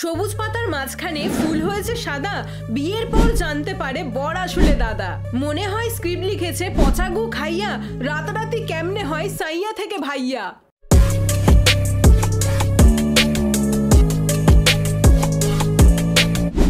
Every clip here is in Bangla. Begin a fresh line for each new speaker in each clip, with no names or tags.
সবুজ পাতার মাঝখানে ফুল হয়েছে সাদা, বিয়ের পর জানতে পারে বর আসলে দাদা। মনে হয় স্ক্রিপ্ট লিখেছে পচা গু খাইয়া, রাতারাতি কেমনে হয় সাইয়া থেকে ভাইয়া।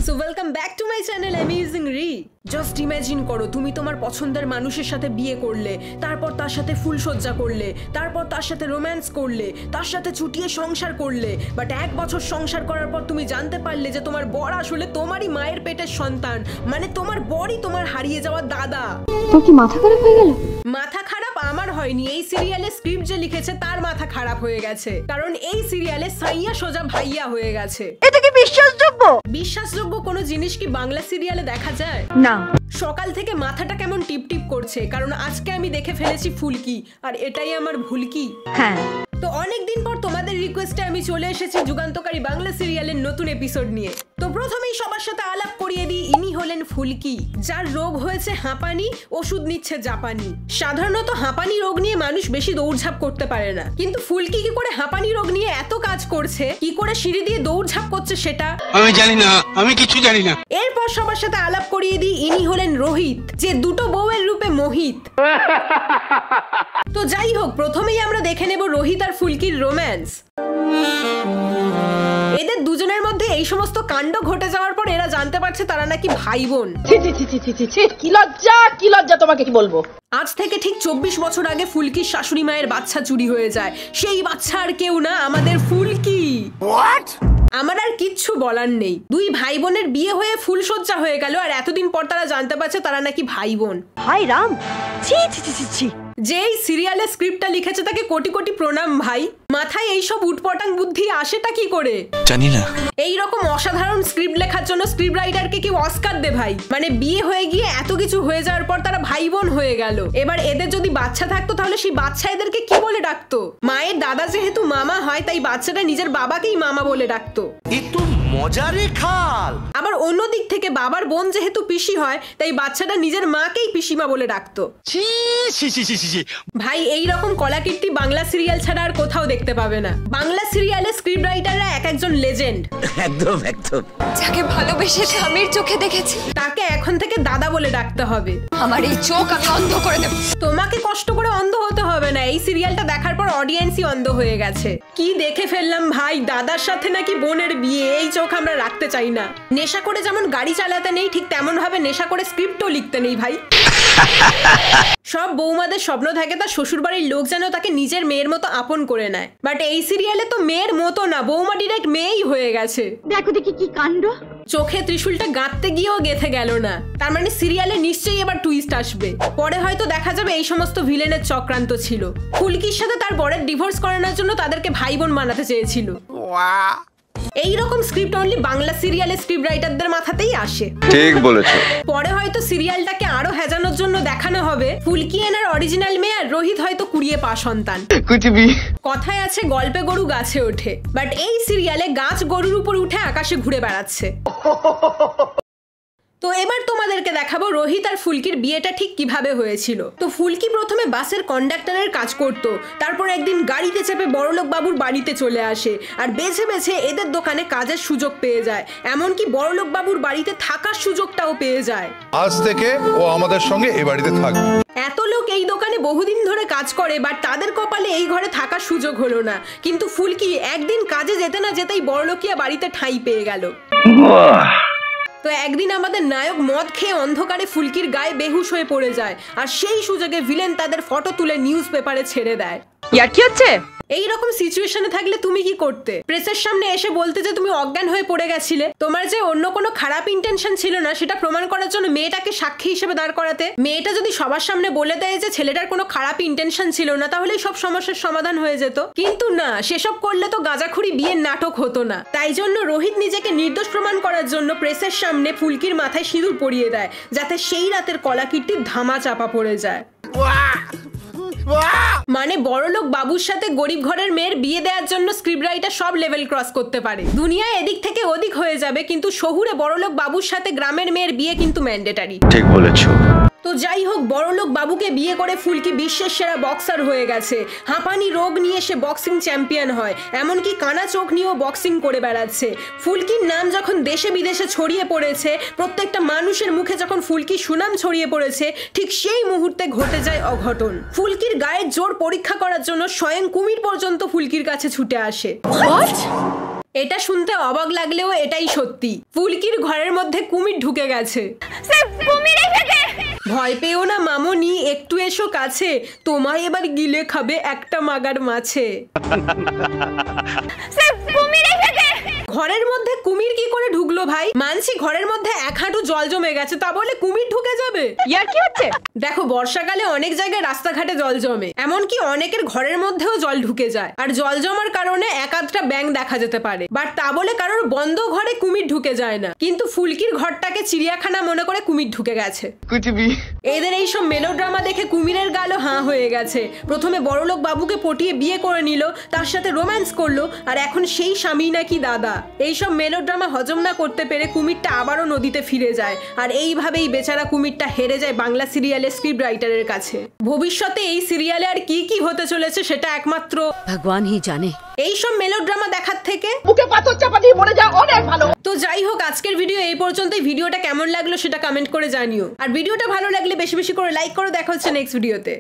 So welcome back to my channel Amazing Re. Just imagine করো তুমি তোমার পছন্দের মানুষের সাথে বিয়ে করলে, তারপর তার সাথে ফুলসজ্জা করলে, তারপর তার সাথে রোম্যান্স করলে, তার সাথে চুটিয়ে সংসার করলে, বাট 1 বছর সংসার করার পর তুমি জানতে পারলে যে তোমার বর আসলে তোমারই মায়ের পেটের সন্তান, মানে তোমার বরই তোমার হারিয়ে যাওয়া দাদা।
তোর কি মাথা খারাপ হয়ে গেল?
মাথা খারাপ আমার হয়নি, এই সিরিয়ালে স্ক্রিপ্ট যে লিখেছে তার মাথা খারাপ হয়ে গেছে, কারণ এই সিরিয়ালে সাইয়া সোজা ভাইয়া হয়ে গেছে।
এটা কি বিশ্বাসযোগ্য?
বিশ্বাসযোগ্য কোনো জিনিস কি বাংলা সিরিয়ালে দেখা যায়?
না।
সকাল থেকে মাথাটা কেমন টিপ টিপ করছে, কারণ আজকে আমি দেখে ফেলেছি ফুলকি, আর এটাই আমার ভুল কি?
হ্যাঁ।
তো অনেকদিন পর তোমাদের রিকোয়েস্টে আমি চলে এসেছি যুগান্তকারী বাংলা সিরিয়ালের নতুন এপিসোড নিয়ে। তো প্রথমেই সবার সাথে আলাপ করিয়ে দিই, ইনি হলেন ফুলকি, যার রোগ হয়েছে হাঁপানি, ওষুধ নিচ্ছে জাপানি। সাধারণত হাঁপানি রোগ নিয়ে মানুষ বেশি দৌড়ঝাঁপ করতে পারে না, কিন্তু ফুলকি কি করে হাঁপানি রোগ নিয়ে এত কাজ করছে, কি করে সিঁড়ি দিয়ে দৌড়ঝাঁপ করছে সেটা
আমি জানি না, আমি কিছু জানি না।
এরপর সবার সাথে আলাপ করিয়ে দিই, ইনি হলেন রোহিত, যে দুটো বউয়ের রূপে মোহিত। তো যাই হোক, প্রথমেই আমরা দেখে নেব রোহিত আর ফুলকির রোম্যান্স। এদের দুজনের মধ্যে এই সমস্ত কাণ্ড ঘটে যাওয়ার পর এরা জানতে পারছে তারা নাকি ভাই বোন।
কি লজ্জা তোমাকে কি বলবো।
আজ থেকে ঠিক 24 বছর আগে ফুলকির শাশুড়ি মায়ের বাচ্চা চুরি হয়ে যায়। সেই বাচ্চা আর কেউ না, আমাদের ফুলকি। আমার আর কিচ্ছু বলার নেই। দুই ভাই বোনের বিয়ে হয়ে ফুলসজ্জা হয়ে গেল, আর এতদিন পর তারা জানতে পারছে তারা নাকি ভাই বোন।
হাই রাম, ছি ছি ছি ছি।
যে এই সিরিয়ালের স্ক্রিপ্টটা লিখেছে তাকে কোটি কোটি প্রণাম ভাই। মাথায় এইসব উটপটাং বুদ্ধি আসেটা কি করে
জানি না।
এই রকম অসাধারণ স্ক্রিপ্ট লেখার জন্য স্ক্রিপ্ট রাইটারকে কি অস্কার দে ভাই। মানে বিয়ে হয়ে গিয়ে এত কিছু হয়ে যাওয়ার পর তারা ভাই বোন হয়ে গেল। এবার এদের যদি বাচ্চা থাকতো তাহলে সেই বাচ্চা এদেরকে কি বলে ডাকতো? মায়ের দাদা যেহেতু মামা হয়, তাই বাচ্চাটা নিজের বাবাকেই মামা বলে ডাকতো।
একটু মজারে খাল।
আবার অন্য দিক থেকে বাবার বোন যেহেতু পিসি হয়, তাই বাচ্চাটা নিজের মাকেই পিসিমা বলে ডাকতো। ভাই এই রকম কলাকীর্তি বাংলা সিরিয়াল ছাড়া আর কোথাও দেখতে পাবে না। বাংলা সিরিয়ালে স্ক্রিপ্ট রাইটাররা এক একজন লেজেন্ড।
একদম একদম।
যাকে ভালোবেসে স্বামীর চোখে দেখেছি,
তাকে এখন থেকে দাদা বলে ডাকতে হবে।
আমার এই চোখ আমি অন্ধ করে দেব।
তোমাকে কষ্ট করে অন্ধ হতে হবে না, এই সিরিয়ালটা দেখার পর অডিয়েন্সই অন্ধ হয়ে গেছে। কি দেখে ফেললাম ভাই, দাদার সাথে নাকি বোনের বিয়ে, এই চোখ আমরা রাখতে চাই না। নেশা করে যেমন গাড়ি চালাতে নেই, ঠিক তেমন ভাবে নেশা করে স্ক্রিপ্টও লিখতে নেই ভাই। সব বৌমাদের স্বপ্ন থাকে তার শ্বশুরবাড়ির লোক যেন তাকে নিজের মেয়ের মতো আপন করে নেয়, বাট এই সিরিয়ালে তো মেয়ের মতো না, বৌমা ডিরেক্ট মেয়েই হয়ে গেছে।
দেখো দেখি কি কাণ্ড।
চোখে ত্রিশূলটা গাঁথতে গিয়েও গেথে গেল না। তার মানে সিরিয়ালে নিশ্চয়ই এবার টুইস্ট আসবে। পরে হয়তো দেখা যাবে এই সমস্ত ভিলেনের চক্রান্ত ছিল। ফুলকির সাথে তার বরের ডিভোর্স করানোর জন্য তাদেরকে ভাই বোন বানাতে চেয়েছিল। এইরকম স্ক্রিপ্ট অনলি বাংলা সিরিয়ালের স্ক্রিপ্ট রাইটারদের মাথাতেই আসে। ঠিক বলেছো। পরে হয়তো সিরিয়ালটাকে আরো হেজানোর জন্য দেখানো হবে ফুলকি এনার অরিজিনাল মেয়ে, আর রোহিত হয়তো কুড়িয়ে পা সন্তান। কথায় আছে গল্পে গরু গাছে ওঠে, বাট এই সিরিয়ালে গাছ গরুর উপর উঠে আকাশে ঘুরে বেড়াচ্ছে। তো এবার তোমাদেরকে দেখাবো রোহিত আর ফুলকির বিয়েটা ঠিক কিভাবে হয়েছিল। তো ফুলকি প্রথমে বাসের কন্ডাক্টরের কাজ করত, তারপর একদিন গাড়িতে চেপে বড়লোক বাবুর বাড়িতে চলে আসে, আর বেছে বেছে এদের দোকানে কাজের সুযোগ পেয়ে যায়, এমনকি বড়লোক বাবুর বাড়িতে থাকার সুযোগটাও পেয়ে যায়।
আজ থেকে ও আমাদের সঙ্গে এই বাড়িতে থাকবে।
এত লোক এই দোকানে বহুদিন ধরে কাজ করে, বাট তাদের কপালে এই ঘরে থাকার সুযোগ হলো না। কিন্তু ফুলকি একদিন কাজে যেতে না যেতেই বড়লোকিয়া বাড়িতে ঠাঁই পেয়ে গেল। তো একদিন আমাদের নায়ক মদ খেয়ে অন্ধকারে ফুলকির গায়ে বেহুশ হয়ে পড়ে যায়, আর সেই সুযোগে ভিলেন তাদের ফটো তুলে নিউজ পেপারে ছেড়ে দেয়।
ইয়ার কি হচ্ছে?
এইরকম সিচুয়েশনে থাকলে তুমি কি করতে? প্রেসের সামনে এসে বলতে যে তুমি অজ্ঞান হয়ে পড়ে গেছিলে? তোমার যে অন্য কোনো খারাপ ইন্টেনশন ছিল না সেটা প্রমাণ করার জন্য মেয়েটাকে সাক্ষী হিসেবে দাঁড় করাতে? মেয়েটা যদি সবার সামনে বলে দেয় যে ছেলেটার কোনো খারাপ ইন্টেনশন ছিল না, তাহলেই সব সমস্যার সমাধান হয়ে যেত। কিন্তু না, সেসব করলে তো গাঁজাখুরি বিয়ের নাটক হতো না। তাই জন্য রোহিত নিজেকে নির্দোষ প্রমাণ করার জন্য প্রেসের সামনে ফুলকির মাথায় সিঁদুর পরিয়ে দেয়, যাতে সেই রাতের কলাকীর্তির ধামা চাপা পড়ে যায়। মানে বড়লোক বাবুর সাথে গরিব ঘরের মেয়ের বিয়ে দেওয়ার জন্য স্ক্রিপ্ট রাইটার সব লেভেল ক্রস করতে পারে। দুনিয়ায় এদিক থেকে ওদিক হয়ে যাবে, কিন্তু শহুরে বড়লোক বাবুর সাথে গ্রামের মেয়ের বিয়ে কিন্তু ম্যান্ডেটারি। ঠিক বলেছো। তো তো যাই হোক, বড়লোক বাবুকে বিয়ে করে ফুলকি বিশ্বের সেরা বক্সার হয়ে গেছে। হাঁপানি রোগ নিয়ে সে বক্সিং চ্যাম্পিয়ন হয়, এমনকি কানা চোখ নিয়েও বক্সিং করে বেড়াচ্ছে। ফুলকির নাম যখন দেশে বিদেশে ছড়িয়ে পড়েছে, প্রত্যেকটা মানুষের মুখে যখন ফুলকির সুনাম ছড়িয়ে পড়েছে, ঠিক সেই মুহূর্তে ঘটে যায় অঘটন। ফুলকির গায়ের জোর পরীক্ষা করার জন্য স্বয়ং কুমির পর্যন্ত ফুলকির কাছে ছুটে আসে। এটা শুনতে অবাক লাগলেও এটাই সত্যি, ফুলকির ঘরের মধ্যে কুমির ঢুকে গেছে। ভয় পেও না মামনি, একটু এসো কাছে, তোমায় এবার গিলে খাবে একটা মাগার মাছে। ঘরের মধ্যে কুমির কি করে ঢুকলো ভাই? মানছি ঘরের মধ্যে এক হাঁটু জল জমে গেছে, তা বলে কুমির ঢুকে যাবে?
ইয়ার কি হচ্ছে?
দেখো, বর্ষাকালে অনেক জায়গায় রাস্তাঘাটে জল জমে, এমনকি অনেকের ঘরের মধ্যেও জল ঢুকে যায়। আর জল জমার কারণে এক আধটা ব্যাঙ দেখা যেতে পারে, বাট তা বলে কারোর বন্ধ ঘরে কুমির ঢুকে যায় না। কিন্তু ফুলকির ঘরটাকে চিড়িয়াখানা মনে করে কুমির ঢুকে গেছে। এদের এইসব মেলোড্রামা দেখে কুমিরের গালও হাঁ হয়ে গেছে। প্রথমে বড়লোক বাবুকে পটিয়ে বিয়ে করে নিল, তার সাথে রোম্যান্স করলো, আর এখন সেই স্বামী নাকি দাদা। এইসব মেলোড্রামা হজম না করতে পেরে কুমিরটা আবারও নদীতে ফিরে যায়, আর এইভাবেই বেচারা কুমিরটা হেরে যায় বাংলা সিরিয়ালের স্ক্রিপ্ট রাইটারের কাছে। ভবিষ্যতে এই সিরিয়ালে আর কি কি হতে চলেছে সেটা একমাত্র
ভগবান হি জানে।
এইসব মেলোড্রামা দেখার থেকে
মুখে পাথর চাপা দিয়ে মরে যাও, অনেক ভালো।
তো যাই হোক, আজকের ভিডিও এই পর্যন্তই। ভিডিওটা কেমন লাগলো সেটা কমেন্ট করে জানিও, আর ভিডিওটা ভালো লাগলে বেশি বেশি করে লাইক করো। দেখা হচ্ছে নেক্সট ভিডিওতে।